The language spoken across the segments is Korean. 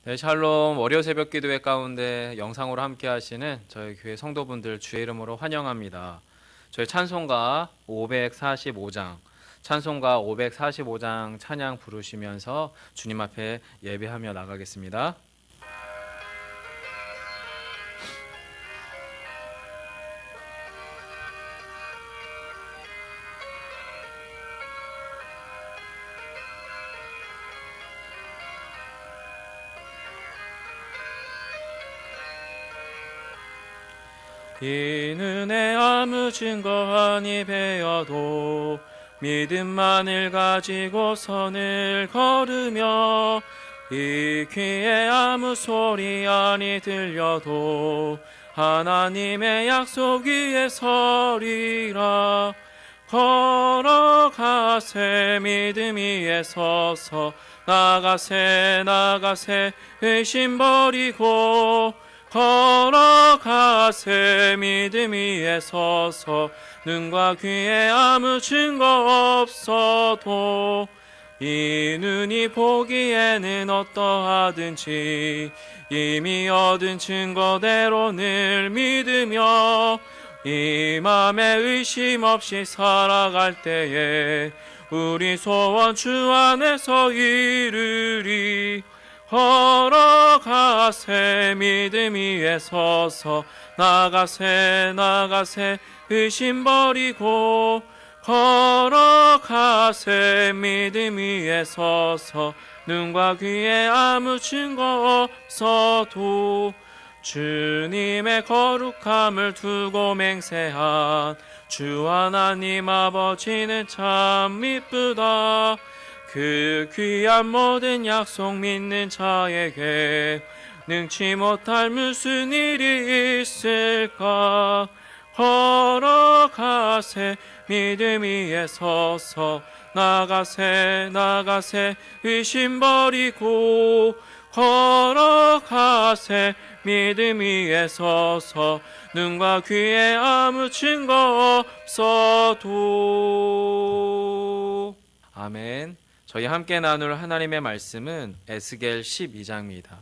네, 샬롬 월요 새벽 기도회 가운데 영상으로 함께 하시는 저희 교회 성도분들 주의 이름으로 환영합니다. 저희 찬송가 545장 찬양 부르시면서 주님 앞에 예배하며 나가겠습니다. 이 눈에 아무 증거 아니 배어도 믿음만을 가지고 선을 걸으며 이 귀에 아무 소리 아니 들려도 하나님의 약속 위에 서리라. 걸어가세 믿음 위에 서서 나가세 의심 버리고 걸어가세 믿음 위에 서서 눈과 귀에 아무 증거 없어도 이 눈이 보기에는 어떠하든지 이미 얻은 증거대로 늘 믿으며 이 맘에 의심 없이 살아갈 때에 우리 소원 주 안에서 이루리. 걸어가세 믿음 위에 서서 나가세 의심 버리고 걸어가세 믿음 위에 서서 눈과 귀에 아무 증거 없어도 주님의 거룩함을 두고 맹세한 주 하나님 아버지는 참 미쁘다. 그 귀한 모든 약속 믿는 자에게 능치 못할 무슨 일이 있을까. 걸어가세 믿음 위에 서서 나가세 의심 버리고 걸어가세 믿음 위에 서서 눈과 귀에 아무 증거 없어도. 아멘. 저희 함께 나눌 하나님의 말씀은 에스겔 12장입니다.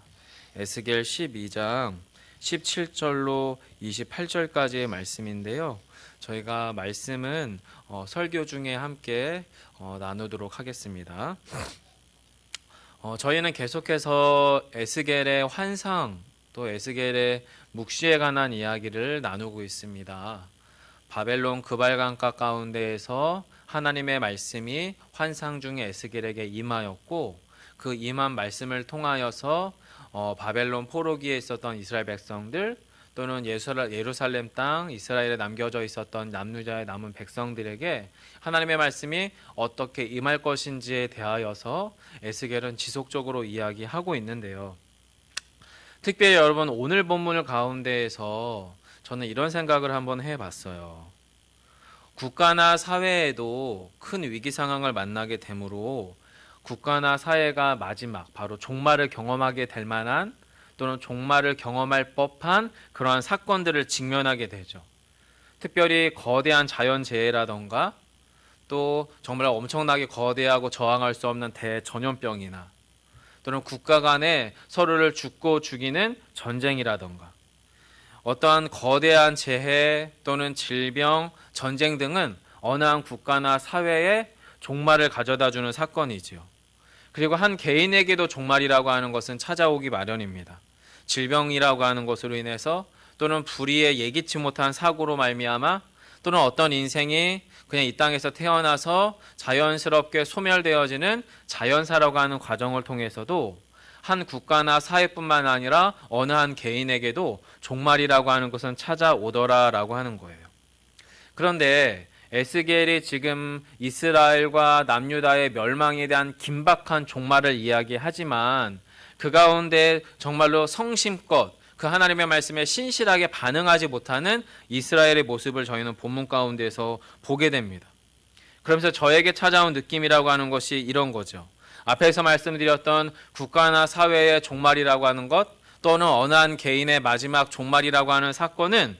에스겔 12장 17절로 28절까지의 말씀인데요. 저희가 말씀은 설교 중에 함께 나누도록 하겠습니다. 저희는 계속해서 에스겔의 환상 또 에스겔의 묵시에 관한 이야기를 나누고 있습니다. 바벨론 그발강가 가운데에서 하나님의 말씀이 환상 중에 에스겔에게 임하였고 그 임한 말씀을 통하여서 바벨론 포로기에 있었던 이스라엘 백성들 또는 예루살렘 땅 이스라엘에 남겨져 있었던 남유다의 남은 백성들에게 하나님의 말씀이 어떻게 임할 것인지에 대하여서 에스겔은 지속적으로 이야기하고 있는데요. 특별히 여러분 오늘 본문을 가운데에서 저는 이런 생각을 한번 해봤어요. 국가나 사회에도 큰 위기 상황을 만나게 되므로 국가나 사회가 마지막 바로 종말을 경험하게 될 만한 또는 종말을 경험할 법한 그러한 사건들을 직면하게 되죠. 특별히 거대한 자연재해라던가 또 정말 엄청나게 거대하고 저항할 수 없는 대전염병이나 또는 국가 간에 서로를 죽고 죽이는 전쟁이라던가 어떠한 거대한 재해 또는 질병, 전쟁 등은 어느 한 국가나 사회에 종말을 가져다주는 사건이지요. 그리고 한 개인에게도 종말이라고 하는 것은 찾아오기 마련입니다. 질병이라고 하는 것으로 인해서 또는 불의의 예기치 못한 사고로 말미암아 또는 어떤 인생이 그냥 이 땅에서 태어나서 자연스럽게 소멸되어지는 자연사라고 하는 과정을 통해서도 한 국가나 사회뿐만 아니라 어느 한 개인에게도 종말이라고 하는 것은 찾아오더라라고 하는 거예요. 그런데 에스겔이 지금 이스라엘과 남유다의 멸망에 대한 긴박한 종말을 이야기하지만 그 가운데 정말로 성심껏 그 하나님의 말씀에 신실하게 반응하지 못하는 이스라엘의 모습을 저희는 본문 가운데서 보게 됩니다. 그러면서 저에게 찾아온 느낌이라고 하는 것이 이런 거죠. 앞에서 말씀드렸던 국가나 사회의 종말이라고 하는 것 또는 어느 한 개인의 마지막 종말이라고 하는 사건은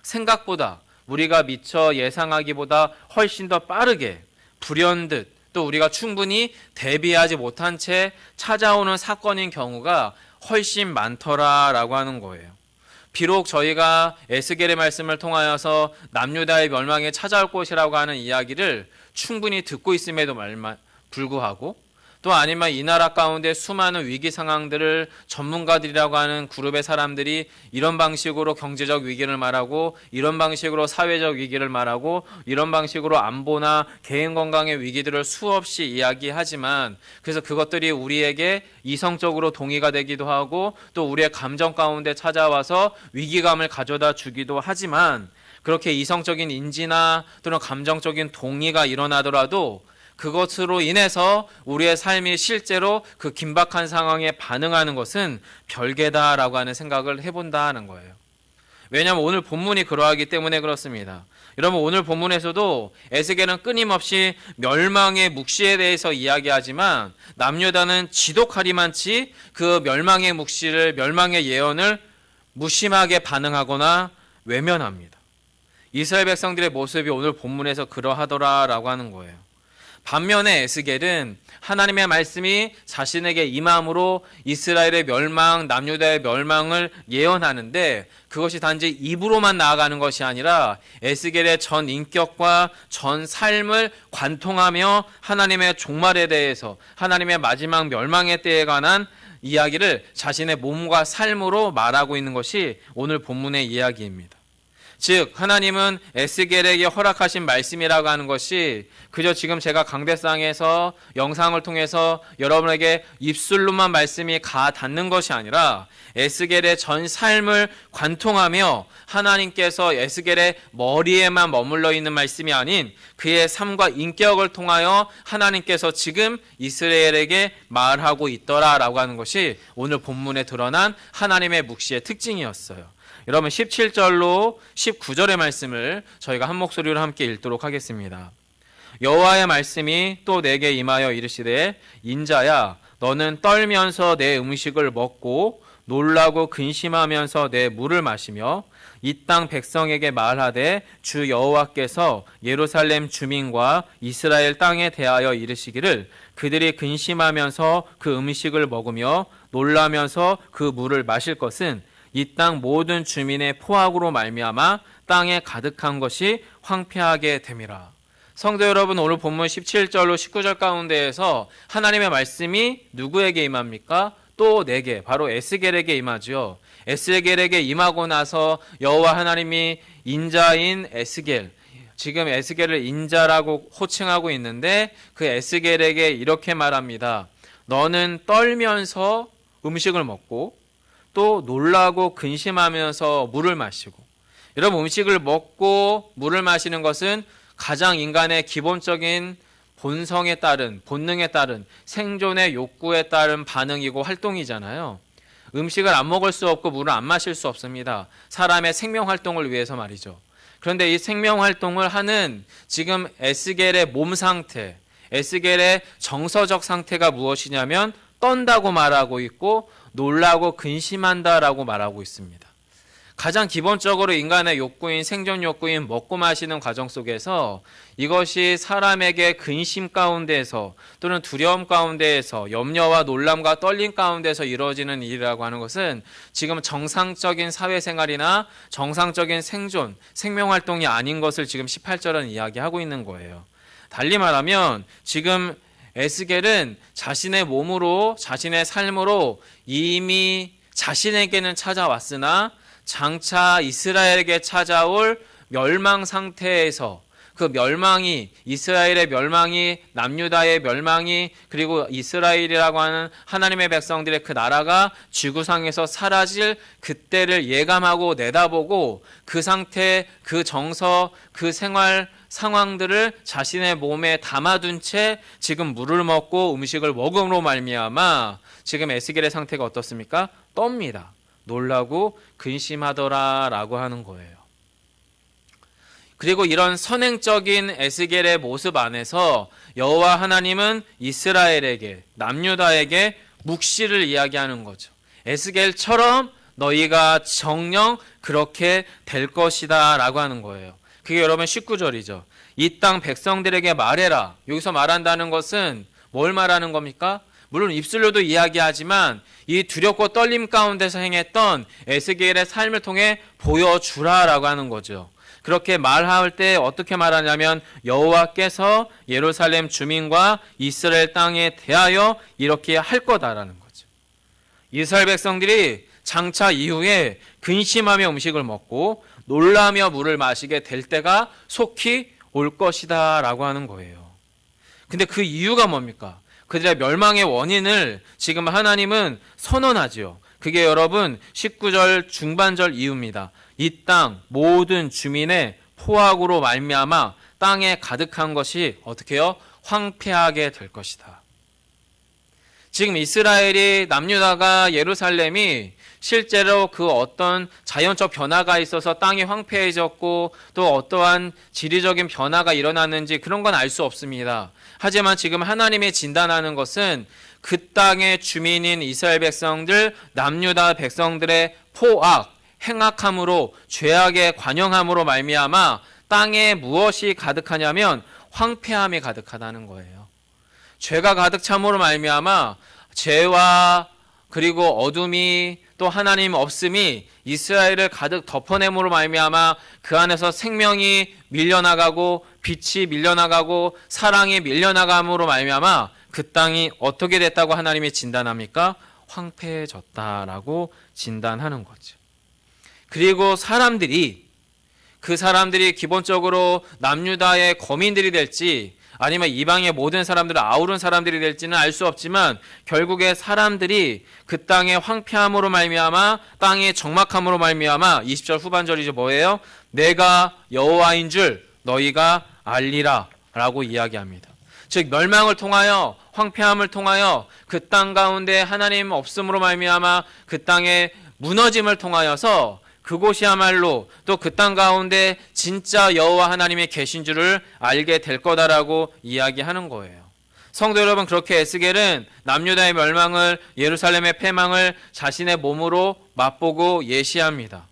생각보다 우리가 미처 예상하기보다 훨씬 더 빠르게 불현듯 또 우리가 충분히 대비하지 못한 채 찾아오는 사건인 경우가 훨씬 많더라라고 하는 거예요. 비록 저희가 에스겔의 말씀을 통하여서 남유다의 멸망에 찾아올 것이라고 하는 이야기를 충분히 듣고 있음에도 불구하고, 또 아니면 이 나라 가운데 수많은 위기 상황들을 전문가들이라고 하는 그룹의 사람들이 이런 방식으로 경제적 위기를 말하고, 이런 방식으로 사회적 위기를 말하고, 이런 방식으로 안보나 개인 건강의 위기들을 수없이 이야기하지만, 그래서 그것들이 우리에게 이성적으로 동의가 되기도 하고 또 우리의 감정 가운데 찾아와서 위기감을 가져다 주기도 하지만, 그렇게 이성적인 인지나 또는 감정적인 동의가 일어나더라도 그것으로 인해서 우리의 삶이 실제로 그 긴박한 상황에 반응하는 것은 별개다라고 하는 생각을 해본다 하는 거예요. 왜냐하면 오늘 본문이 그러하기 때문에 그렇습니다. 여러분, 오늘 본문에서도 에스겔은 끊임없이 멸망의 묵시에 대해서 이야기하지만 남유다는 지독하리만치 그 멸망의 묵시를, 멸망의 예언을 무심하게 반응하거나 외면합니다. 이스라엘 백성들의 모습이 오늘 본문에서 그러하더라라고 하는 거예요. 반면에 에스겔은 하나님의 말씀이 자신에게 임함으로 이스라엘의 멸망, 남유다의 멸망을 예언하는데, 그것이 단지 입으로만 나아가는 것이 아니라 에스겔의 전 인격과 전 삶을 관통하며 하나님의 종말에 대해서, 하나님의 마지막 멸망의 때에 관한 이야기를 자신의 몸과 삶으로 말하고 있는 것이 오늘 본문의 이야기입니다. 즉, 하나님은 에스겔에게 허락하신 말씀이라고 하는 것이 그저 지금 제가 강대상에서 영상을 통해서 여러분에게 입술로만 말씀이 가 닿는 것이 아니라 에스겔의 전 삶을 관통하며 하나님께서 에스겔의 머리에만 머물러 있는 말씀이 아닌 그의 삶과 인격을 통하여 하나님께서 지금 이스라엘에게 말하고 있더라라고 하는 것이 오늘 본문에 드러난 하나님의 묵시의 특징이었어요. 여러분, 17절로 19절의 말씀을 저희가 한 목소리로 함께 읽도록 하겠습니다. 여호와의 말씀이 또 내게 임하여 이르시되, 인자야, 너는 떨면서 내 음식을 먹고 놀라고 근심하면서 내 물을 마시며 이 땅 백성에게 말하되, 주 여호와께서 예루살렘 주민과 이스라엘 땅에 대하여 이르시기를, 그들이 근심하면서 그 음식을 먹으며 놀라면서 그 물을 마실 것은 이 땅 모든 주민의 포악으로 말미암아 땅에 가득한 것이 황폐하게 됨이라. 성도 여러분, 오늘 본문 17절로 19절 가운데에서 하나님의 말씀이 누구에게 임합니까? 또 내게, 바로 에스겔에게 임하죠. 에스겔에게 임하고 나서 여호와 하나님이 인자인 에스겔, 지금 에스겔을 인자라고 호칭하고 있는데 그 에스겔에게 이렇게 말합니다. 너는 떨면서 음식을 먹고 또 놀라고 근심하면서 물을 마시고. 여러분, 음식을 먹고 물을 마시는 것은 가장 인간의 기본적인 본성에 따른, 본능에 따른, 생존의 욕구에 따른 반응이고 활동이잖아요. 음식을 안 먹을 수 없고 물을 안 마실 수 없습니다. 사람의 생명 활동을 위해서 말이죠. 그런데 이 생명 활동을 하는 지금 에스겔의 몸 상태, 에스겔의 정서적 상태가 무엇이냐면 떤다고 말하고 있고 놀라고 근심한다라고 말하고 있습니다. 가장 기본적으로 인간의 욕구인, 생존 욕구인 먹고 마시는 과정 속에서 이것이 사람에게 근심 가운데에서 또는 두려움 가운데에서 염려와 놀람과 떨림 가운데서 이루어지는 일이라고 하는 것은 지금 정상적인 사회생활이나 정상적인 생존, 생명활동이 아닌 것을 지금 18절은 이야기하고 있는 거예요. 달리 말하면 지금 에스겔은 자신의 몸으로, 자신의 삶으로 이미 자신에게는 찾아왔으나 장차 이스라엘에게 찾아올 멸망 상태에서 그 멸망이, 이스라엘의 멸망이, 남유다의 멸망이, 그리고 이스라엘이라고 하는 하나님의 백성들의 그 나라가 지구상에서 사라질 그때를 예감하고 내다보고 그 상태, 그 정서, 그 생활 상황들을 자신의 몸에 담아둔 채 지금 물을 먹고 음식을 먹음으로 말미암아 지금 에스겔의 상태가 어떻습니까? 떱니다. 놀라고 근심하더라라고 하는 거예요. 그리고 이런 선행적인 에스겔의 모습 안에서 여호와 하나님은 이스라엘에게, 남유다에게 묵시를 이야기하는 거죠. 에스겔처럼 너희가 정녕 그렇게 될 것이다 라고 하는 거예요. 그게 여러분 19절이죠. 이 땅 백성들에게 말해라. 여기서 말한다는 것은 뭘 말하는 겁니까? 물론 입술로도 이야기하지만 이 두렵고 떨림 가운데서 행했던 에스겔의 삶을 통해 보여주라라고 하는 거죠. 그렇게 말할 때 어떻게 말하냐면 여호와께서 예루살렘 주민과 이스라엘 땅에 대하여 이렇게 할 거다라는 거죠. 이스라엘 백성들이 장차 이후에 근심하며 음식을 먹고 놀라며 물을 마시게 될 때가 속히 올 것이다 라고 하는 거예요. 근데 그 이유가 뭡니까? 그들의 멸망의 원인을 지금 하나님은 선언하죠. 그게 여러분 19절 중반절 이유입니다. 이 땅 모든 주민의 포악으로 말미암아 땅에 가득한 것이 어떻게 해요? 황폐하게 될 것이다. 지금 이스라엘이 남유다가 예루살렘이 실제로 그 어떤 자연적 변화가 있어서 땅이 황폐해졌고 또 어떠한 지리적인 변화가 일어났는지 그런 건 알 수 없습니다. 하지만 지금 하나님이 진단하는 것은 그 땅의 주민인 이스라엘 백성들, 남유다 백성들의 포악, 행악함으로 죄악의 관영함으로 말미암아 땅에 무엇이 가득하냐면 황폐함이 가득하다는 거예요. 죄가 가득 참으로 말미암아 죄와 그리고 어둠이 또 하나님 없음이 이스라엘을 가득 덮어냄으로 말미암아 그 안에서 생명이 밀려나가고 빛이 밀려나가고 사랑이 밀려나감으로 말미암아 그 땅이 어떻게 됐다고 하나님이 진단합니까? 황폐해졌다라고 진단하는 거죠. 그리고 그 사람들이 기본적으로 남유다의 거민들이 될지 아니면 이방의 모든 사람들을 아우른 사람들이 될지는 알 수 없지만 결국에 사람들이 그 땅의 황폐함으로 말미암아 땅의 적막함으로 말미암아 20절 후반절이죠. 뭐예요? 내가 여호와인 줄 너희가 알리라 라고 이야기합니다. 즉 멸망을 통하여 황폐함을 통하여 그 땅 가운데 하나님 없음으로 말미암아 그 땅의 무너짐을 통하여서 그곳이야말로 또 그 땅 가운데 진짜 여호와 하나님이 계신 줄을 알게 될 거다라고 이야기하는 거예요. 성도 여러분, 그렇게 에스겔은 남유다의 멸망을, 예루살렘의 패망을 자신의 몸으로 맛보고 예시합니다.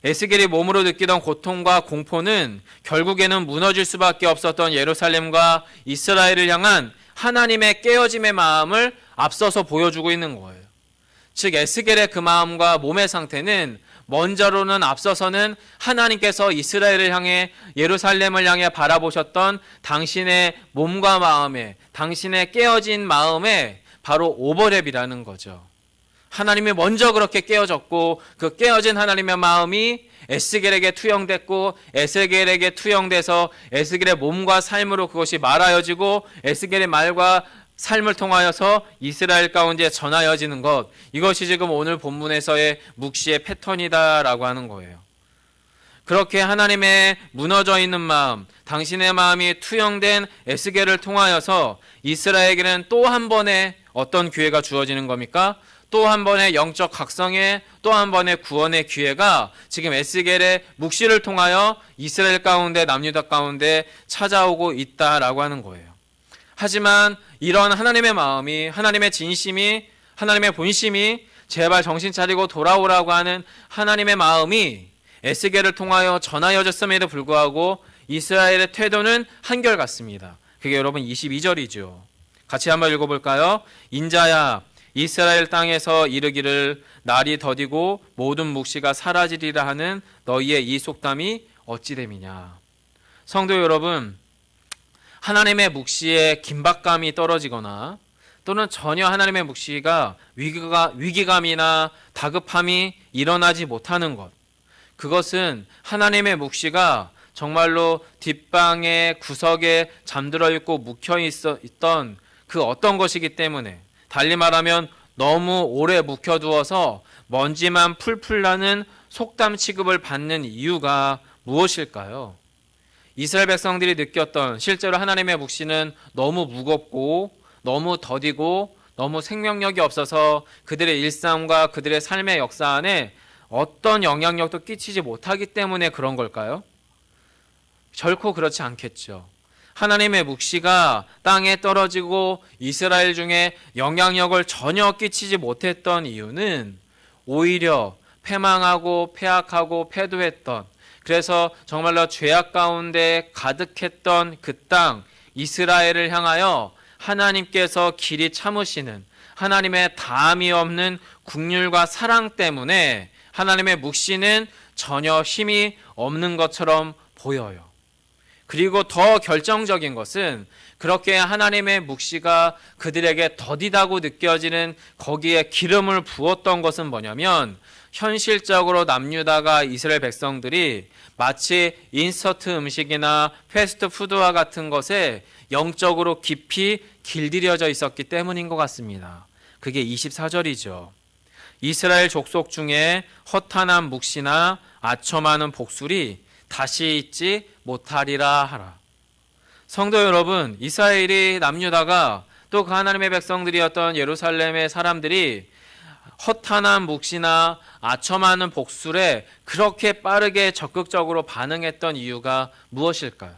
에스겔이 몸으로 느끼던 고통과 공포는 결국에는 무너질 수밖에 없었던 예루살렘과 이스라엘을 향한 하나님의 깨어짐의 마음을 앞서서 보여주고 있는 거예요. 즉 에스겔의 그 마음과 몸의 상태는 먼저로는 앞서서는 하나님께서 이스라엘을 향해 예루살렘을 향해 바라보셨던 당신의 몸과 마음에, 당신의 깨어진 마음에 바로 오버랩이라는 거죠. 하나님이 먼저 그렇게 깨어졌고 그 깨어진 하나님의 마음이 에스겔에게 투영됐고 에스겔에게 투영돼서 에스겔의 몸과 삶으로 그것이 말하여지고 에스겔의 말과 삶을 통하여서 이스라엘 가운데 전하여지는 것, 이것이 지금 오늘 본문에서의 묵시의 패턴이다라고 하는 거예요. 그렇게 하나님의 무너져 있는 마음, 당신의 마음이 투영된 에스겔을 통하여서 이스라엘에게는 또 한 번의 어떤 기회가 주어지는 겁니까? 또 한 번의 영적 각성의 또 한 번의 구원의 기회가 지금 에스겔의 묵시를 통하여 이스라엘 가운데 남유다 가운데 찾아오고 있다라고 하는 거예요. 하지만 이런 하나님의 마음이, 하나님의 진심이, 하나님의 본심이 제발 정신 차리고 돌아오라고 하는 하나님의 마음이 에스겔을 통하여 전하여졌음에도 불구하고 이스라엘의 태도는 한결같습니다. 그게 여러분 22절이죠. 같이 한번 읽어볼까요? 인자야, 이스라엘 땅에서 이르기를 날이 더디고 모든 묵시가 사라지리라 하는 너희의 이 속담이 어찌 됨이냐. 성도 여러분, 하나님의 묵시에 긴박감이 떨어지거나 또는 전혀 하나님의 묵시가 위기감이나 다급함이 일어나지 못하는 것, 그것은 하나님의 묵시가 정말로 뒷방의 구석에 잠들어 있고 묵혀 있던 그 어떤 것이기 때문에, 달리 말하면 너무 오래 묵혀두어서 먼지만 풀풀 나는 속담 취급을 받는 이유가 무엇일까요? 이스라엘 백성들이 느꼈던 실제로 하나님의 묵시는 너무 무겁고 너무 더디고 너무 생명력이 없어서 그들의 일상과 그들의 삶의 역사 안에 어떤 영향력도 끼치지 못하기 때문에 그런 걸까요? 결코 그렇지 않겠죠. 하나님의 묵시가 땅에 떨어지고 이스라엘 중에 영향력을 전혀 끼치지 못했던 이유는 오히려 패망하고 패악하고 패도했던, 그래서 정말로 죄악 가운데 가득했던 그 땅 이스라엘을 향하여 하나님께서 길이 참으시는 하나님의 다함이 없는 긍휼과 사랑 때문에 하나님의 묵시는 전혀 힘이 없는 것처럼 보여요. 그리고 더 결정적인 것은 그렇게 하나님의 묵시가 그들에게 더디다고 느껴지는 거기에 기름을 부었던 것은 뭐냐면 현실적으로 남유다가 이스라엘 백성들이 마치 인스턴트 음식이나 패스트푸드와 같은 것에 영적으로 깊이 길들여져 있었기 때문인 것 같습니다. 그게 24절이죠. 이스라엘 족속 중에 허탄한 묵시나 아첨하는 복술이 다시 있지 못하리라 하라. 성도 여러분, 이스라엘이 남유다가 또 그 하나님의 백성들이었던 예루살렘의 사람들이 허탄한 묵시나 아첨하는 복술에 그렇게 빠르게 적극적으로 반응했던 이유가 무엇일까요?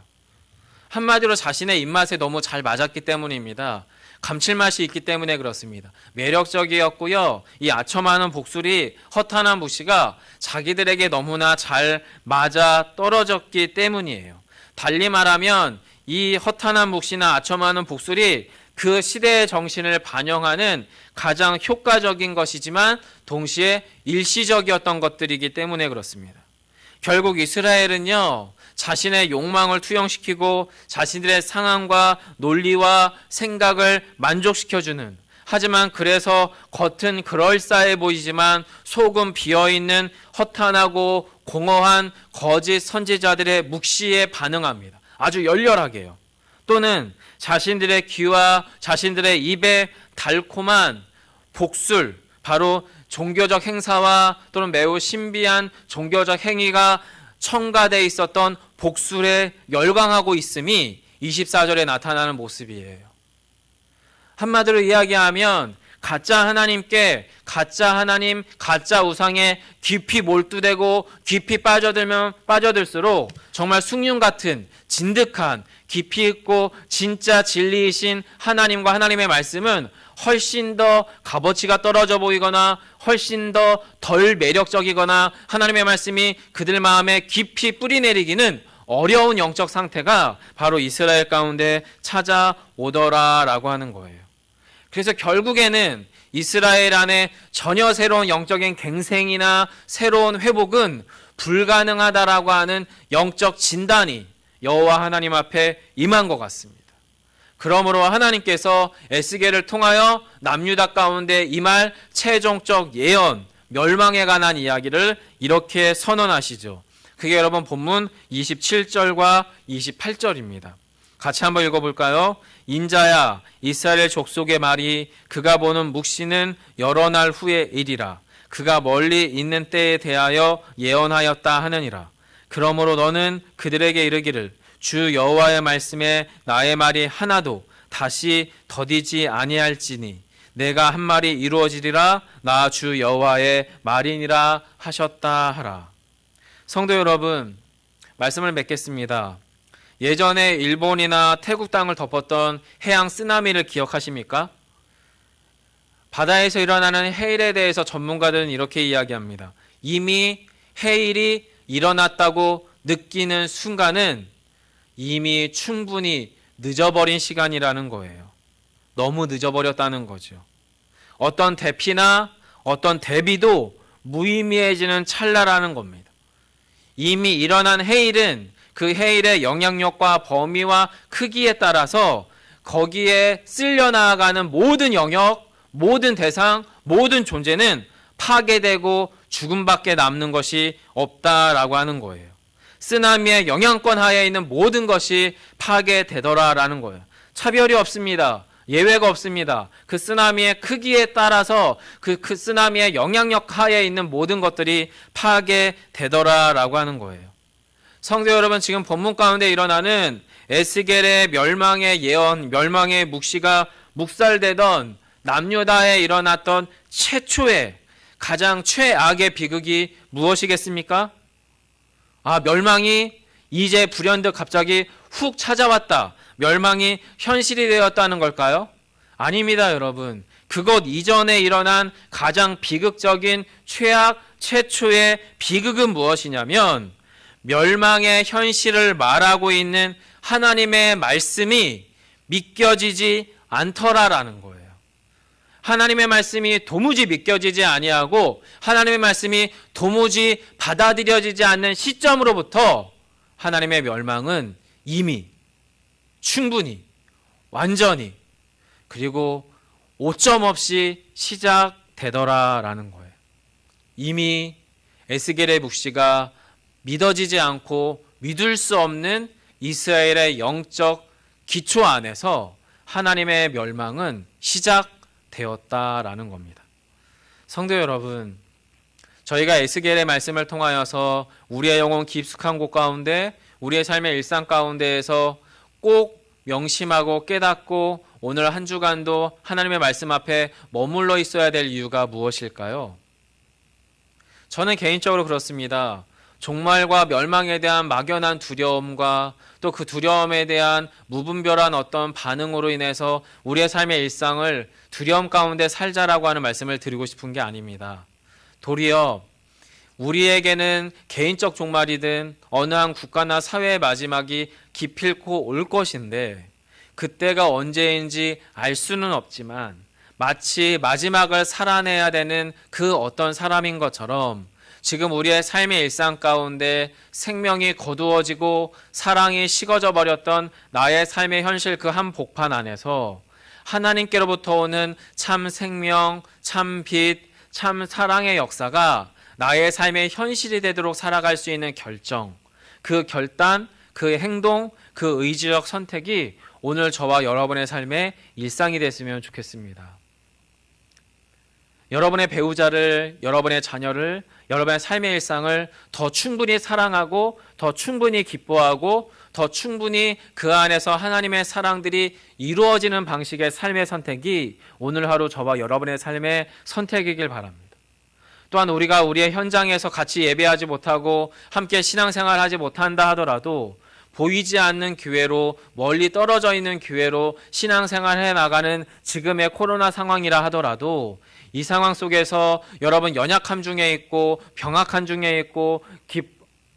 한마디로 자신의 입맛에 너무 잘 맞았기 때문입니다. 감칠맛이 있기 때문에 그렇습니다. 매력적이었고요. 이 아첨하는 복술이 허탄한 묵시가 자기들에게 너무나 잘 맞아 떨어졌기 때문이에요. 달리 말하면 이 허탄한 묵시나 아첨하는 복술이 그 시대의 정신을 반영하는 가장 효과적인 것이지만 동시에 일시적이었던 것들이기 때문에 그렇습니다. 결국 이스라엘은요, 자신의 욕망을 투영시키고 자신들의 상황과 논리와 생각을 만족시켜주는, 하지만 그래서 겉은 그럴싸해 보이지만 속은 비어있는 허탄하고 공허한 거짓 선지자들의 묵시에 반응합니다. 아주 열렬하게요. 또는 자신들의 귀와 자신들의 입에 달콤한 복술, 바로 종교적 행사와 또는 매우 신비한 종교적 행위가 첨가되어 있었던 복술에 열광하고 있음이 24절에 나타나는 모습이에요. 한마디로 이야기하면 가짜 하나님께, 가짜 하나님, 가짜 우상에 깊이 몰두되고 깊이 빠져들면 빠져들수록 정말 숭늉 같은 진득한 깊이 있고 진짜 진리이신 하나님과 하나님의 말씀은 훨씬 더 값어치가 떨어져 보이거나 훨씬 더 덜 매력적이거나 하나님의 말씀이 그들 마음에 깊이 뿌리내리기는 어려운 영적 상태가 바로 이스라엘 가운데 찾아오더라라고 하는 거예요. 그래서 결국에는 이스라엘 안에 전혀 새로운 영적인 갱생이나 새로운 회복은 불가능하다라고 하는 영적 진단이 여호와 하나님 앞에 임한 것 같습니다. 그러므로 하나님께서 에스겔을 통하여 남유다 가운데 임할 최종적 예언, 멸망에 관한 이야기를 이렇게 선언하시죠. 그게 여러분 본문 27절과 28절입니다. 같이 한번 읽어볼까요? 인자야, 이스라엘 족속의 말이 그가 보는 묵시는 여러 날 후의 일이라. 그가 멀리 있는 때에 대하여 예언하였다 하느니라. 그러므로 너는 그들에게 이르기를 주 여호와의 말씀에 나의 말이 하나도 다시 더디지 아니할지니 내가 한 말이 이루어지리라. 나 주 여호와의 말이니라 하셨다 하라. 성도 여러분, 말씀을 맺겠습니다. 예전에 일본이나 태국 땅을 덮었던 해양 쓰나미를 기억하십니까? 바다에서 일어나는 해일에 대해서 전문가들은 이렇게 이야기합니다. 이미 해일이 일어났다고 느끼는 순간은 이미 충분히 늦어버린 시간이라는 거예요. 너무 늦어버렸다는 거죠. 어떤 대피나 어떤 대비도 무의미해지는 찰나라는 겁니다. 이미 일어난 해일은 그 해일의 영향력과 범위와 크기에 따라서 거기에 쓸려 나아가는 모든 영역, 모든 대상, 모든 존재는 파괴되고 죽음밖에 남는 것이 없다라고 하는 거예요. 쓰나미의 영향권 하에 있는 모든 것이 파괴되더라라는 거예요. 차별이 없습니다. 예외가 없습니다. 그 쓰나미의 크기에 따라서 그 쓰나미의 영향력 하에 있는 모든 것들이 파괴되더라라고 하는 거예요. 성도 여러분, 지금 본문 가운데 일어나는 에스겔의 멸망의 예언, 멸망의 묵시가 묵살되던 남유다에 일어났던 최초의 가장 최악의 비극이 무엇이겠습니까? 멸망이 이제 불현듯 갑자기 훅 찾아왔다. 멸망이 현실이 되었다는 걸까요? 아닙니다, 여러분. 그것 이전에 일어난 가장 비극적인 최악, 최초의 비극은 무엇이냐면 멸망의 현실을 말하고 있는 하나님의 말씀이 믿겨지지 않더라라는 거예요. 하나님의 말씀이 도무지 믿겨지지 아니하고 하나님의 말씀이 도무지 받아들여지지 않는 시점으로부터 하나님의 멸망은 이미 충분히 완전히 그리고 오점 없이 시작되더라라는 거예요. 이미 에스겔의 묵시가 믿어지지 않고 믿을 수 없는 이스라엘의 영적 기초 안에서 하나님의 멸망은 시작되었다라는 겁니다. 성도 여러분, 저희가 에스겔의 말씀을 통하여서 우리의 영혼 깊숙한 곳 가운데 우리의 삶의 일상 가운데에서 꼭 명심하고 깨닫고 오늘 한 주간도 하나님의 말씀 앞에 머물러 있어야 될 이유가 무엇일까요? 저는 개인적으로 그렇습니다. 종말과 멸망에 대한 막연한 두려움과 또 그 두려움에 대한 무분별한 어떤 반응으로 인해서 우리의 삶의 일상을 두려움 가운데 살자라고 하는 말씀을 드리고 싶은 게 아닙니다. 도리어 우리에게는 개인적 종말이든 어느 한 국가나 사회의 마지막이 기필코 올 것인데 그때가 언제인지 알 수는 없지만 마치 마지막을 살아내야 되는 그 어떤 사람인 것처럼 지금 우리의 삶의 일상 가운데 생명이 거두어지고 사랑이 식어져 버렸던 나의 삶의 현실 그 한 복판 안에서 하나님께로부터 오는 참 생명, 참 빛, 참 사랑의 역사가 나의 삶의 현실이 되도록 살아갈 수 있는 결정, 그 결단, 그 행동, 그 의지적 선택이 오늘 저와 여러분의 삶의 일상이 됐으면 좋겠습니다. 여러분의 배우자를, 여러분의 자녀를, 여러분의 삶의 일상을 더 충분히 사랑하고 더 충분히 기뻐하고 더 충분히 그 안에서 하나님의 사랑들이 이루어지는 방식의 삶의 선택이 오늘 하루 저와 여러분의 삶의 선택이길 바랍니다. 또한 우리가 우리의 현장에서 같이 예배하지 못하고 함께 신앙생활하지 못한다 하더라도 보이지 않는 교회로 멀리 떨어져 있는 교회로 신앙생활해 나가는 지금의 코로나 상황이라 하더라도 이 상황 속에서 여러분 연약함 중에 있고 병약함 중에 있고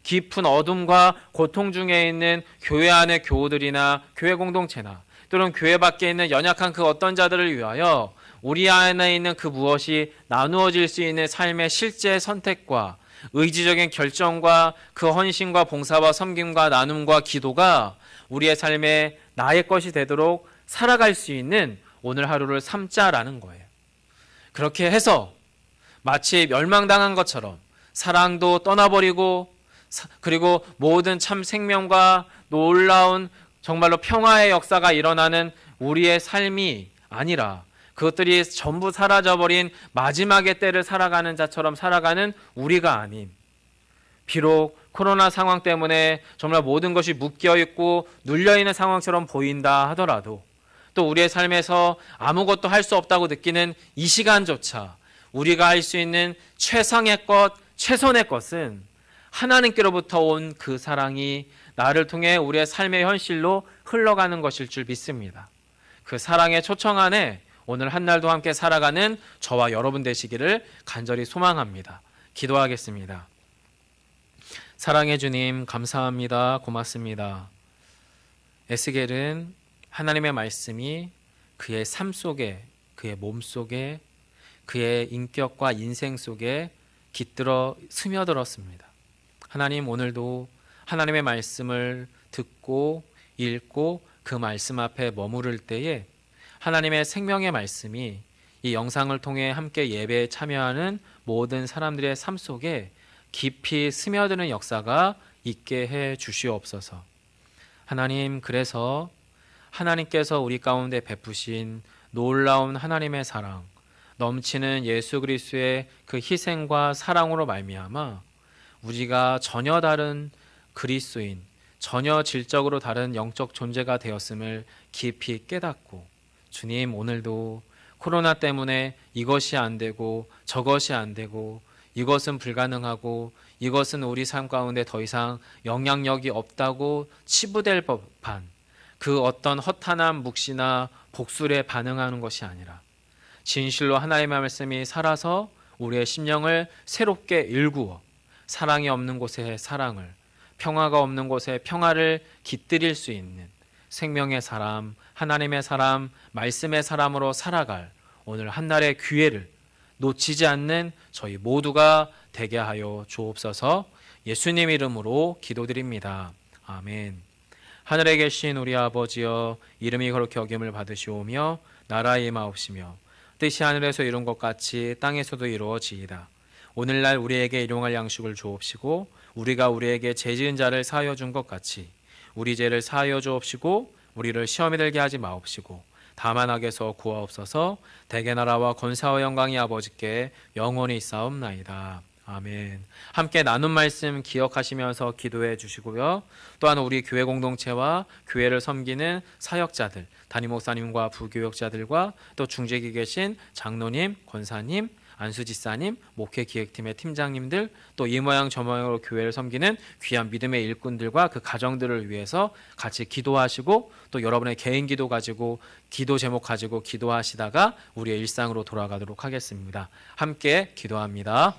깊은 어둠과 고통 중에 있는 교회 안의 교우들이나 교회 공동체나 또는 교회 밖에 있는 연약한 그 어떤 자들을 위하여 우리 안에 있는 그 무엇이 나누어질 수 있는 삶의 실제 선택과 의지적인 결정과 그 헌신과 봉사와 섬김과 나눔과 기도가 우리의 삶에 나의 것이 되도록 살아갈 수 있는 오늘 하루를 삼자라는 거예요. 그렇게 해서 마치 멸망당한 것처럼 사랑도 떠나버리고 그리고 모든 참 생명과 놀라운 정말로 평화의 역사가 일어나는 우리의 삶이 아니라 그것들이 전부 사라져버린 마지막의 때를 살아가는 자처럼 살아가는 우리가 아닌 비록 코로나 상황 때문에 정말 모든 것이 묶여있고 눌려있는 상황처럼 보인다 하더라도 또 우리의 삶에서 아무것도 할 수 없다고 느끼는 이 시간조차 우리가 할 수 있는 최상의 것, 최선의 것은 하나님께로부터 온 그 사랑이 나를 통해 우리의 삶의 현실로 흘러가는 것일 줄 믿습니다. 그 사랑의 초청 안에 오늘 한날도 함께 살아가는 저와 여러분 되시기를 간절히 소망합니다. 기도하겠습니다. 사랑해 주님 감사합니다. 고맙습니다. 에스겔은 하나님의 말씀이 그의 삶 속에, 그의 몸 속에, 그의 인격과 인생 속에 깃들어 스며들었습니다. 하나님, 오늘도 하나님의 말씀을 듣고 읽고 그 말씀 앞에 머무를 때에 하나님의 생명의 말씀이 이 영상을 통해 함께 예배에 참여하는 모든 사람들의 삶 속에 깊이 스며드는 역사가 있게 해 주시옵소서. 하나님, 그래서 하나님께서 우리 가운데 베푸신 놀라운 하나님의 사랑, 넘치는 예수 그리스도의 그 희생과 사랑으로 말미암아 우리가 전혀 다른 그리스도인, 전혀 질적으로 다른 영적 존재가 되었음을 깊이 깨닫고 주님, 오늘도 코로나 때문에 이것이 안 되고 저것이 안 되고 이것은 불가능하고 이것은 우리 삶 가운데 더 이상 영향력이 없다고 치부될 법한 그 어떤 허탄한 묵시나 복술에 반응하는 것이 아니라 진실로 하나님의 말씀이 살아서 우리의 심령을 새롭게 일구어 사랑이 없는 곳에 사랑을, 평화가 없는 곳에 평화를 깃들일 수 있는 생명의 사람, 하나님의 사람, 말씀의 사람으로 살아갈 오늘 한날의 기회를 놓치지 않는 저희 모두가 되게 하여 주옵소서. 예수님 이름으로 기도드립니다. 아멘. 하늘에 계신 우리 아버지여, 이름이 거룩히 여김을 받으시오며 나라의 임하옵시며 뜻이 하늘에서 이룬 것 같이 땅에서도 이루어지이다. 오늘날 우리에게 일용할 양식을 주옵시고 우리가 우리에게 죄 지은 자를 사하여 준 것 같이 우리 죄를 사하여 주옵시고 우리를 시험에 들게 하지 마옵시고 다만 악에서 구하옵소서. 대개 나라와 권세와 영광이 아버지께 영원히 있사옵나이다. 아멘. 함께 나눈 말씀 기억하시면서 기도해 주시고요. 또한 우리 교회 공동체와 교회를 섬기는 사역자들, 담임 목사님과 부교역자들과 또 중직에 계신 장로님, 권사님, 안수지사님, 목회기획팀의 팀장님들, 또 이 모양 저 모양으로 교회를 섬기는 귀한 믿음의 일꾼들과 그 가정들을 위해서 같이 기도하시고 또 여러분의 개인 기도 가지고 기도 제목 가지고 기도하시다가 우리의 일상으로 돌아가도록 하겠습니다. 함께 기도합니다.